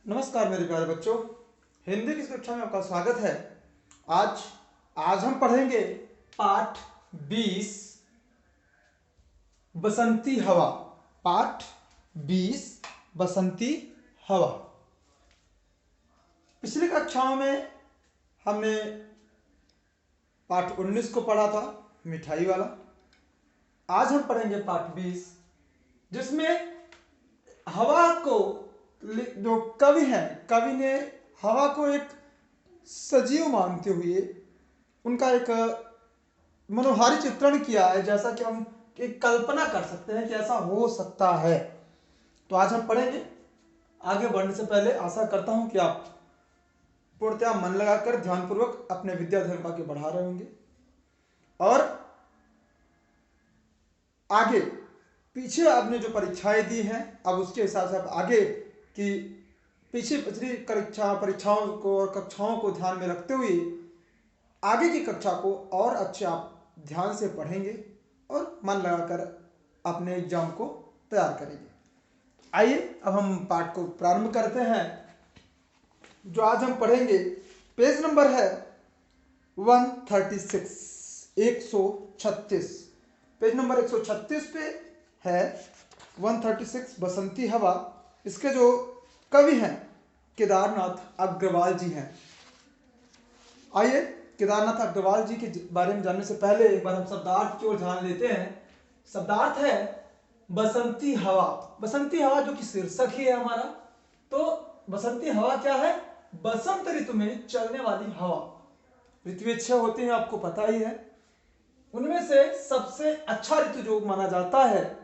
नमस्कार मेरे प्यारे बच्चों, हिंदी की कक्षा में आपका स्वागत है। आज आज हम पढ़ेंगे पाठ 20 बसंती हवा। पाठ 20 बसंती हवा। पिछली कक्षाओं में हमने पाठ 19 को पढ़ा था, मिठाई वाला। आज हम पढ़ेंगे पाठ 20, जिसमें हवा को, जो कवि हैं, कवि ने हवा को एक सजीव मानते हुए उनका एक मनोहारी चित्रण किया है, जैसा कि हम एक कल्पना कर सकते हैं कि ऐसा हो सकता है। तो आज हम पढ़ेंगे। आगे बढ़ने से पहले आशा करता हूं कि आप पूर्णतः मन लगाकर ध्यानपूर्वक अपने विद्या धर्म आगे बढ़ा रहे होंगे और आगे पीछे आपने जो परीक्षाएं दी हैं, अब उसके हिसाब से आप आगे की पिछली परीक्षाओं को और कक्षाओं को ध्यान में रखते हुए आगे की कक्षा को और अच्छे आप ध्यान से पढ़ेंगे और मन लगाकर अपने एग्जाम को तैयार करेंगे। आइए अब हम पाठ को प्रारंभ करते हैं। जो आज हम पढ़ेंगे, पेज नंबर है 136, 136। पेज नंबर 136 पे है 136 बसंती हवा। इसके जो कवि हैं केदारनाथ अग्रवाल जी हैं। आइए केदारनाथ अग्रवाल जी के बारे में जानने से पहले एक बार हम शब्दार्थ की ओर ध्यान देते हैं। शब्दार्थ है बसंती हवा। बसंती हवा जो कि शीर्षक ही है हमारा। तो बसंती हवा क्या है? बसंत ऋतु में चलने वाली हवा। ऋतु 6 होती हैं, आपको पता ही है। उनमें से सबसे अच्छा ऋतु जो माना जाता है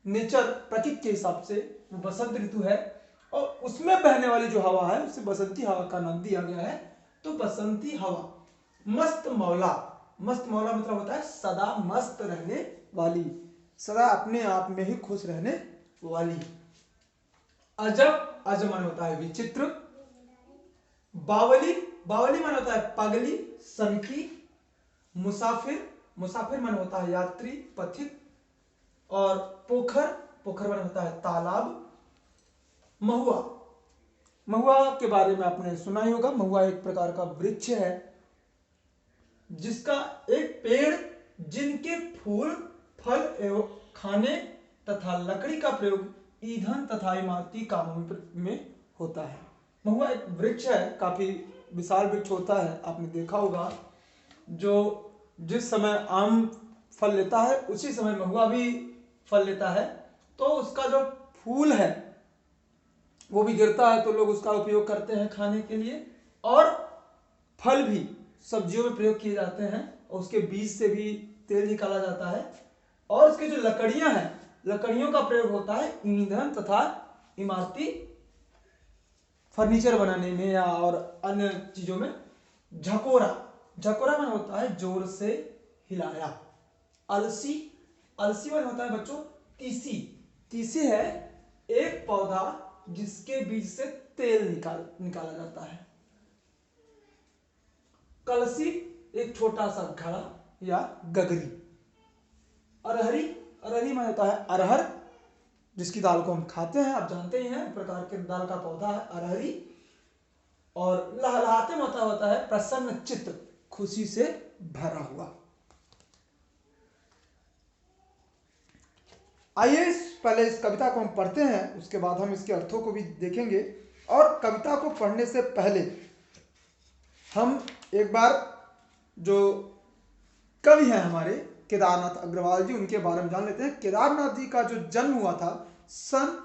नेचर, प्रकृति के हिसाब से, वो बसंत ऋतु है। और उसमें बहने वाली जो हवा है उसे बसंती हवा का नाम दिया गया है। तो बसंती हवा मस्त मौला। मस्त मौला मतलब होता है सदा मस्त रहने वाली, सदा अपने आप में ही खुश रहने वाली। अजब, अजब मन होता है विचित्र। बावली, बावली मन होता है पगली, सनकी। मुसाफिर, मुसाफिर मन होता है यात्री, पथिक। और पोखर, पोखर मन होता है तालाब। महुआ, महुआ के बारे में आपने सुना ही होगा। महुआ एक प्रकार का वृक्ष है जिसका एक पेड़, जिनके फूल, फल एवं खाने तथा लकड़ी का प्रयोग ईंधन तथा इमारती कामों में होता है। महुआ एक वृक्ष है, काफी विशाल वृक्ष होता है। आपने देखा होगा जो जिस समय आम फल लेता है उसी समय महुआ भी फल लेता है। तो उसका जो फूल है वो भी गिरता है तो लोग उसका उपयोग करते हैं खाने के लिए, और फल भी सब्जियों में प्रयोग किए जाते हैं। और उसके बीज से भी तेल निकाला जाता है। और उसकी जो लकड़ियां हैं, लकड़ियों का प्रयोग होता है ईंधन तथा इमारती फर्नीचर बनाने में या और अन्य चीजों में। झकोरा, झकोरा में होता है जोर से हिलाया। अलसी, अलसी में होता है बच्चों तीसी। तीसी है एक पौधा जिसके बीज से तेल निकाला जाता है। कलसी एक छोटा सा घड़ा या गगरी। अरहरी, अरहरी में होता है अरहर, जिसकी दाल को हम खाते हैं, आप जानते ही हैं, प्रकार के दाल का पौधा है अरहरी। और लहलहाते में होता है प्रसन्न चित्त, खुशी से भरा हुआ। आइए पहले इस कविता को हम पढ़ते हैं, उसके बाद हम इसके अर्थों को भी देखेंगे। और कविता को पढ़ने से पहले हम एक बार जो कवि हैं हमारे केदारनाथ अग्रवाल जी, उनके बारे में जान लेते हैं। केदारनाथ जी का जो जन्म हुआ था सन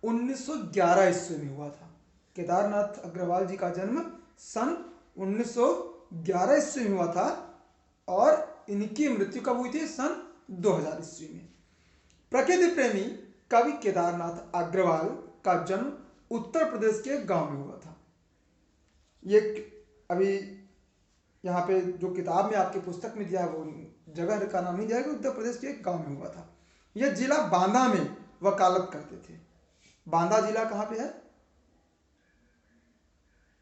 1911 ईस्वी में हुआ था। केदारनाथ अग्रवाल जी का जन्म सन 1911 ईस्वी में हुआ था और इनकी मृत्यु कब हुई थी? सन 2000 ईस्वी में। प्रकृति प्रेमी कवि केदारनाथ अग्रवाल का जन्म उत्तर प्रदेश के गांव में हुआ था। ये अभी यहाँ पे जो किताब में आपकी पुस्तक में दिया है वो जगह का नाम नहीं दिया है, उत्तर प्रदेश के एक गांव में हुआ था। यह जिला बांदा में वकालत करते थे। बांदा जिला कहाँ पे है?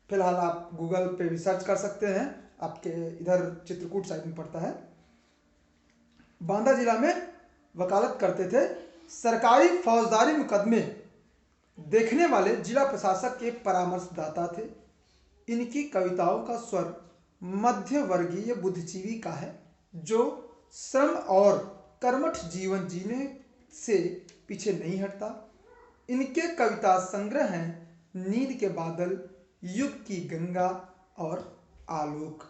फिलहाल आप गूगल पे भी सर्च कर सकते हैं, आपके इधर चित्रकूट साइड में पड़ता है। बांदा जिला में वकालत करते थे। सरकारी फौजदारी मुकदमे देखने वाले जिला प्रशासक के परामर्शदाता थे। इनकी कविताओं का स्वर मध्य वर्गीय बुद्धिजीवी का है, जो श्रम और कर्मठ जीवन जीने से पीछे नहीं हटता। इनके कविता संग्रह हैं नींद के बादल, युग की गंगा और आलोक,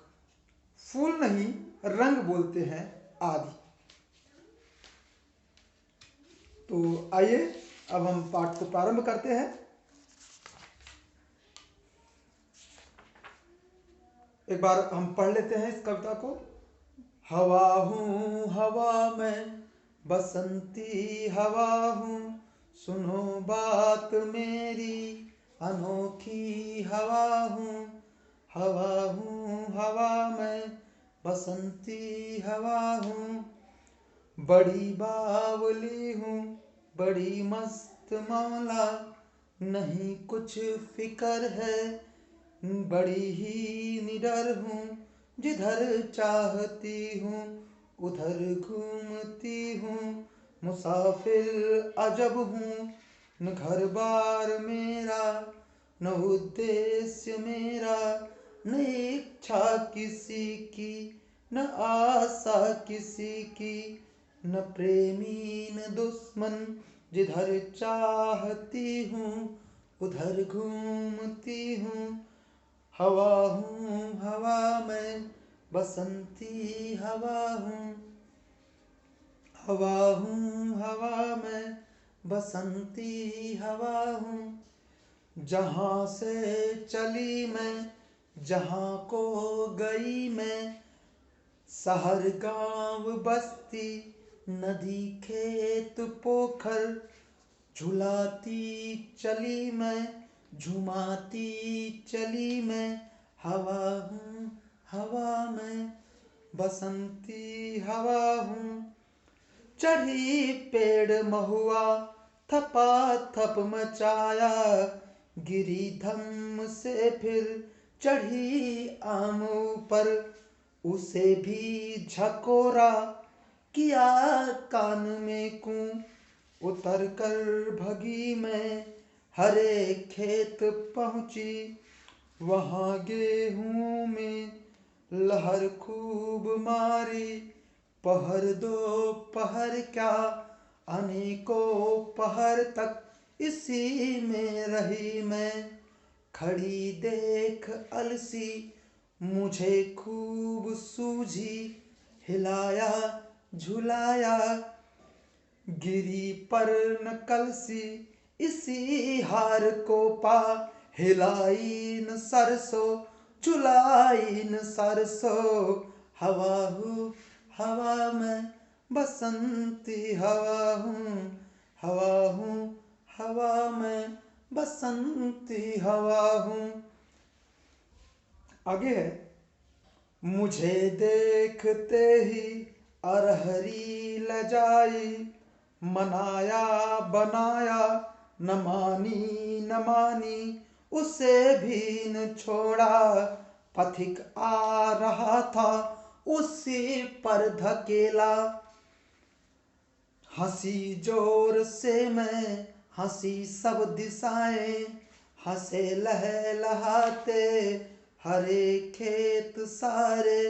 फूल नहीं रंग बोलते हैं आदि। तो आइए अब हम पाठ को प्रारंभ करते हैं। एक बार हम पढ़ लेते हैं इस कविता को। हवा हूँ हवा में बसंती हवा हूँ, सुनो बात मेरी अनोखी हवा हूँ। हवा हूँ हवा में बसंती हवा हूँ, बड़ी बावली हूँ बड़ी मस्त मौला, नहीं कुछ फिकर है बड़ी ही निडर हूँ। जिधर चाहती हूँ उधर घूमती हूँ, मुसाफिर अजब हूँ न घर बार मेरा न उद्देश्य मेरा, न इच्छा किसी की न आशा किसी की, न प्रेमी न दुश्मन। जिधर चाहती हूँ उधर घूमती हूँ, हवा हूँ हवा में बसंती हवा हूँ। हवा हूँ हवा में बसंती हवा हूँ, जहाँ से चली मैं जहाँ को गई मैं, शहर गांव बस्ती नदी खेत पोखर, झुलाती चली मैं झुमाती चली मैं, हवा हूँ हवा में बसंती हवा हूँ। चढ़ी पेड़ महुआ थपा थप मचाया, गिरी धम से फिर चढ़ी आम ऊपर, उसे भी झकोरा किया कान में कूं। उतर कर भगी मैं हरे खेत पहुँची, वहाँ गेहूं में लहर खूब मारी। पहर दो पहर क्या अनेकों पहर तक इसी में रही मैं, खड़ी देख अलसी मुझे खूब सूझी। हिलाया झुलाया गिरी पर न कलसी, इसी हार को पा हिलाई न सरसों झुलाई न सरसों। हवा हूँ हवा में बसंती हवा हूँ, हवा हूँ हवा में बसंती हवा हूँ। आगे है, मुझे देखते ही अरहरी लजाई, मनाया बनाया न मानी न मानी, उसे भी न छोड़ा पथिक आ रहा था उसी पर धकेला। हंसी जोर से मैं हंसी सब दिशाएं, हंसे लहलहाते हरे खेत सारे,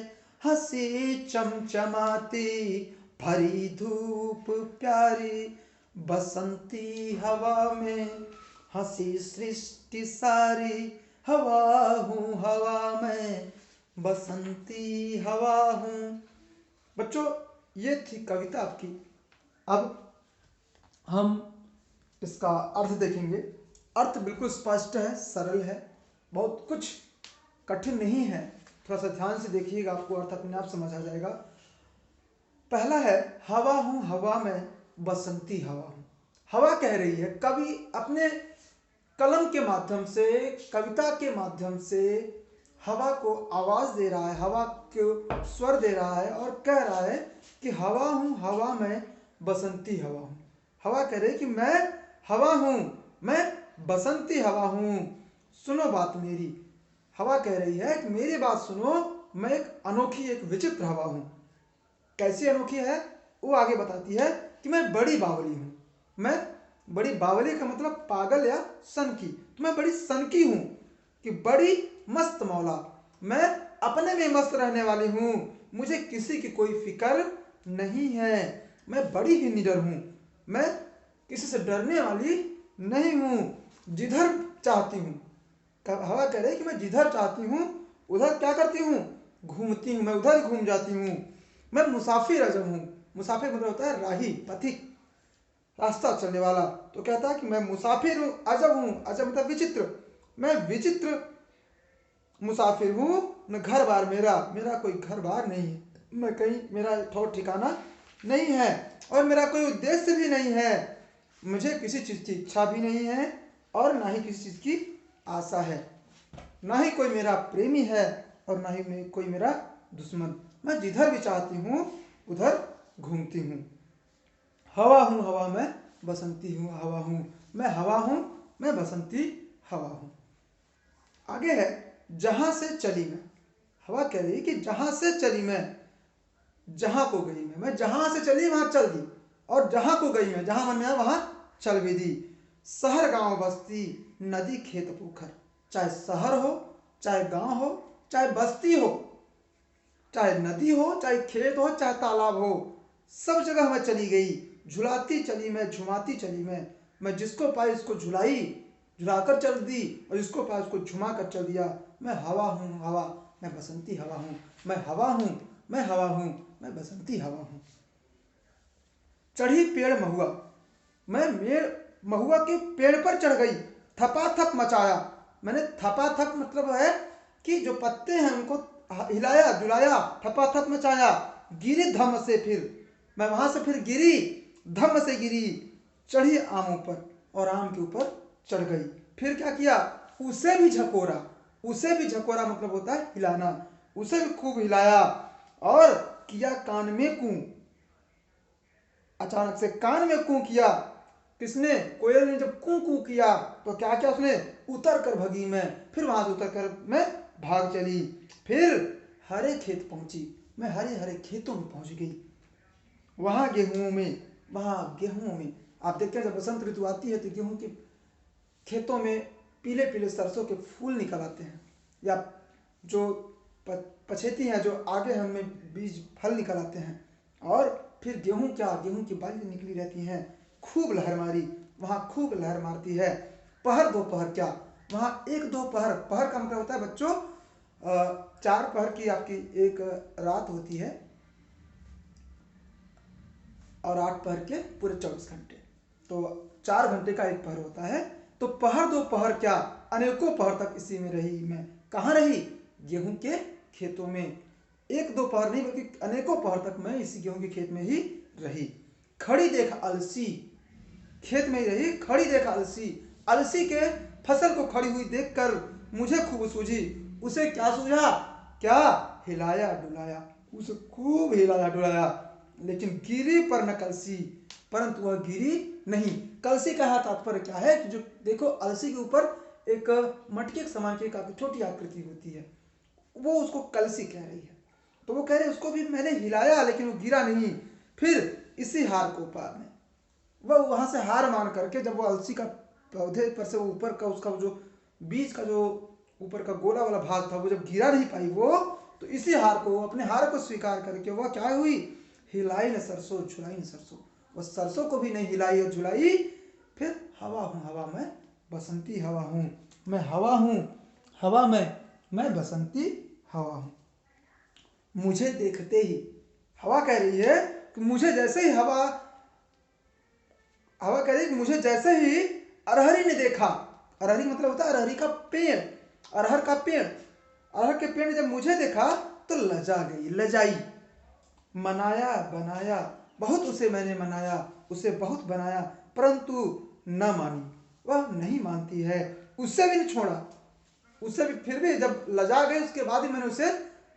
हंसी चमचमाती भरी धूप प्यारी, बसंती हवा में हंसी सृष्टि सारी। हवा हूँ हवा में बसंती हवा हूँ। बच्चों, ये थी कविता आपकी। अब हम इसका अर्थ देखेंगे। अर्थ बिल्कुल स्पष्ट है, सरल है, बहुत कुछ कठिन नहीं है। थोड़ा सा ध्यान से देखिएगा, आपको अर्थ अपने आप समझ आ जाएगा। पहला है, हवा हूँ हवा में बसंती हवा हूँ। हवा कह रही है, कवि अपने कलम के माध्यम से, कविता के माध्यम से हवा को आवाज दे रहा है, हवा को स्वर दे रहा है और कह रहा है कि हवा हूँ हवा में बसंती हवा हूँ। हवा कह रही है कि मैं हवा हूँ, मैं बसंती हवा हूँ, सुनो बात मेरी। हवा कह रही है कि मेरी बात सुनो, मैं एक अनोखी एक विचित्र हवा हूँ। कैसी अनोखी है वो आगे बताती है कि मैं बड़ी बावली हूँ, मैं बड़ी बावली का मतलब पागल या सनकी। तो मैं बड़ी सनकी हूँ कि बड़ी मस्त मौला, मैं अपने में मस्त रहने वाली हूँ, मुझे किसी की कोई फिक्र नहीं है, मैं बड़ी ही निडर हूँ, मैं किसी से डरने वाली नहीं हूँ, जिधर चाहती हूँ। हवा कह रही है कि मैं जिधर चाहती हूँ उधर क्या करती हूँ, घूमती हूँ, मैं उधर घूम जाती हूँ। मैं मुसाफिर अजब हूँ। मुसाफिर मतलब होता है राही, पथिक, रास्ता चलने वाला। तो कहता है कि मैं मुसाफिर हूँ, अजब हूँ, अजब मतलब विचित्र, मैं विचित्र मुसाफिर हूँ, न घर बार मेरा, मेरा कोई घर बार नहीं है, मैं कहीं, मेरा ठौर ठिकाना नहीं है, और मेरा कोई उद्देश्य भी नहीं है, मुझे किसी चीज़ की इच्छा भी नहीं है और ना ही किसी चीज़ की आशा है, ना ही कोई मेरा प्रेमी है और ना ही कोई मेरा दुश्मन, मैं जिधर भी चाहती हूँ उधर घूमती हूँ। हवा हूँ हवा में बसंती हूँ, हवा हूँ मैं, हवा हूँ मैं बसंती हवा हूँ। आगे है जहां से चली मैं। हवा कह रही कि जहां से चली मैं, जहां को गई मैं जहां से चली वहां चल दी, और जहां को गई मैं, जहां मन में आया वहां चल भी दी। शहर गांव बस्ती नदी खेत पोखर, चाहे शहर हो, चाहे गांव हो, चाहे बस्ती हो, चाहे नदी हो, चाहे खेत हो, चाहे तालाब हो, सब जगह मैं चली गई, झुलाती चली मैं, झुमाती चली मैं जिसको पाई उसको झुलाई, झुलाकर चल दी, और जिसको पाया उसको झुमा कर चल दिया। मैं हवा हूँ हवा, मैं बसंती हवा हूँ, मैं हवा हूँ, मैं हवा हूँ, मैं बसंती हवा हूँ। चढ़ी पेड़ महुआ, मैं महुआ के पेड़ पर चढ़ गई, थपाथप मचाया। मैंने थपाथप मतलब है कि जो पत्ते हैं उनको हिलाया जुलाया, थपाथप मचाया। गिरी धम से, फिर मैं वहां से फिर गिरी, धम से गिरी, चढ़ी आमों पर और आम के ऊपर चढ़ गई। फिर क्या किया, उसे भी झकोरा, उसे भी झकोरा मतलब होता है हिलाना, उसे भी खूब हिलाया और किया कान में कूं। अचानक से कान में कूं किया, किसने, कोयल ने जब कूं कूं किया तो क्या किया उसने, उतर कर भगी मैं, फिर वहां से उतर कर मैं भाग चली। फिर हरे खेत पहुंची, मैं हरे हरे खेतों में पहुंच गई, वहां गेहूं में, वहां गेहूं में। आप देखते हैं जब बसंत ऋतु आती है तो गेहूं के खेतों में पीले पीले सरसों के फूल निकल आते हैं, या जो पछेती हैं जो आगे हमें बीज फल निकल आते हैं, और फिर गेहूं क्या, गेहूं की बाली निकली रहती हैं, खूब लहर मारी, वहां खूब लहर मारती है। पहर दोपहर क्या, वहां एक दो पहर, पहर का मतलब होता है बच्चों 4 पहर की आपकी एक रात होती है और 8 पहर के पूरे 24 घंटे, तो 4 घंटे का एक पहर होता है। तो पहर दो पहर क्या, अनेकों पहर तक इसी में रही मैं। कहाँ रही, गेहूं के खेतों में। एक दो पहर नहीं बल्कि अनेकों पहर तक मैं इसी गेहूं के खेत में ही रही। खड़ी देख अलसी, खेत में ही रही, खड़ी देख अलसी, अलसी के फसल को खड़ी हुई देखकर मुझे खूब सूझी। उसे क्या सूझा, क्या, हिलाया डुलाया, उसे खूब हिलाया डुलाया, लेकिन गिरी पर न कलसी, परंतु वह गिरी नहीं। कलसी का तात्पर्य क्या है कि जो देखो अलसी के ऊपर एक मटके के समान की काफी छोटी आकृति होती है, वो उसको कलसी कह रही है। तो वो कह रहे उसको भी मैंने हिलाया लेकिन वो गिरा नहीं। फिर इसी हार को पार में वह वहां से हार मान करके, जब वो अलसी का पौधे पर से वो ऊपर का उसका जो बीज का जो ऊपर का गोला वाला भाग था वो जब गिरा नहीं पाई वो, तो इसी हार को, अपने हार को स्वीकार करके वह क्या हुई, हिलाई न सरसों झुलाई न सरसों, वह सरसों को भी नहीं हिलाई और झुलाई। फिर हवा हूँ हवा में बसंती हवा हूँ, मैं हवा हूँ हवा में, मैं बसंती हवा हूँ। मुझे देखते ही, हवा कह रही है कि मुझे जैसे ही हवा कह रही है कि मुझे जैसे ही अरहरी ने देखा, अरहरी मतलब होता है अरहरी का पेड़, अरहर का पेड़, अरहर के पेड़ ने जब मुझे देखा तो लजा गई, लजाई। मनाया बनाया बहुत उसे मैंने मनाया, उसे बहुत बनाया, परंतु न मानी, वह नहीं मानती है। उससे भी नहीं छोड़ा, उससे भी फिर भी जब लजा गई उसके बाद ही मैंने उसे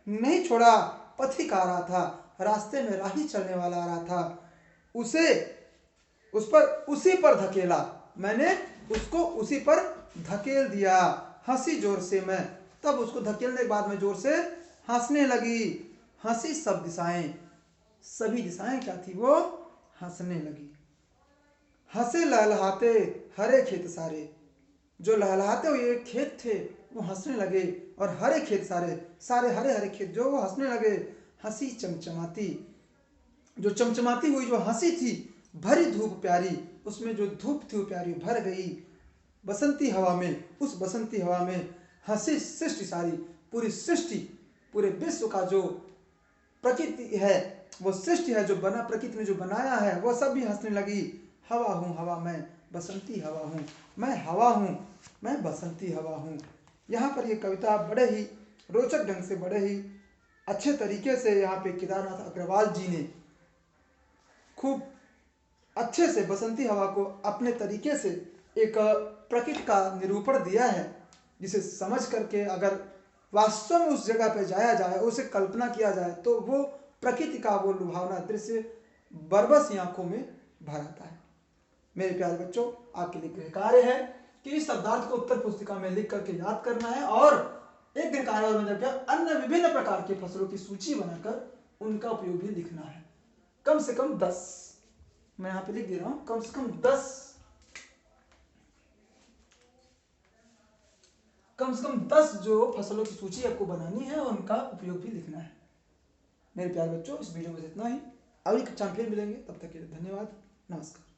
नहीं छोड़ा। पथिक आ रहा था, रास्ते में राही चलने वाला आ रहा था, उसे उसी पर धकेला, मैंने उसको उसी पर धकेल दिया। हंसी जोर से मैं, तब उसको धकेलने के बाद में जोर से हंसने लगी। हंसी सब दिशाएं, सभी दिशाएं क्या थी, वो हंसने लगी। हंसे लहलहाते हरे खेत सारे। जो लहलहाते हुए खेत थे वो हंसने लगे, और हरे खेत सारे, सारे हरे हरे खेत जो वो हंसने लगे। हंसी चमचमाती, जो चमचमाती हुई जो हंसी थी, भरी धूप प्यारी, उसमें जो धूप थी वो प्यारी भर गई बसंती हवा में। उस बसंती हवा में हंसी सृष्टि सारी, पूरी सृष्टि, पूरे विश्व का जो प्रकृति है, वो सृष्टि है जो बना, प्रकृति ने जो बनाया है, वो सब भी हंसने लगी। हवा हूँ हवा मैं, बसंती हवा हूँ, मैं हवा हूँ, मैं बसंती हवा हूँ। यहाँ पर ये कविता बड़े ही रोचक ढंग से, बड़े ही अच्छे तरीके से यहाँ पे केदारनाथ अग्रवाल जी ने खूब अच्छे से बसंती हवा को अपने तरीके से एक प्रकृति का निरूपण दिया है, जिसे समझ करके अगर वास्तव में उस जगह पे जाया जाए, उसे कल्पना किया जाए, तो वो प्रकृति का वो लुभावना दृश्य बरबस आंखों में भर आता है। मेरे प्यारे बच्चों, आपके लिए गृह कार्य है कि इस शब्दार्थ को उत्तर पुस्तिका में लिख करके याद करना है, और एक दिन कार्य में जब अन्य विभिन्न प्रकार की फसलों की सूची बनाकर उनका उपयोग भी लिखना है। कम से कम 10, मैं यहाँ पे लिख दे रहा हूं, कम से कम 10 जो फसलों की सूची आपको बनानी है, उनका उपयोग भी लिखना है। मेरे प्यारे बच्चों, इस वीडियो में इतना ही। अगली कक्षा में फिर मिलेंगे, तब तक के लिए धन्यवाद, नमस्कार।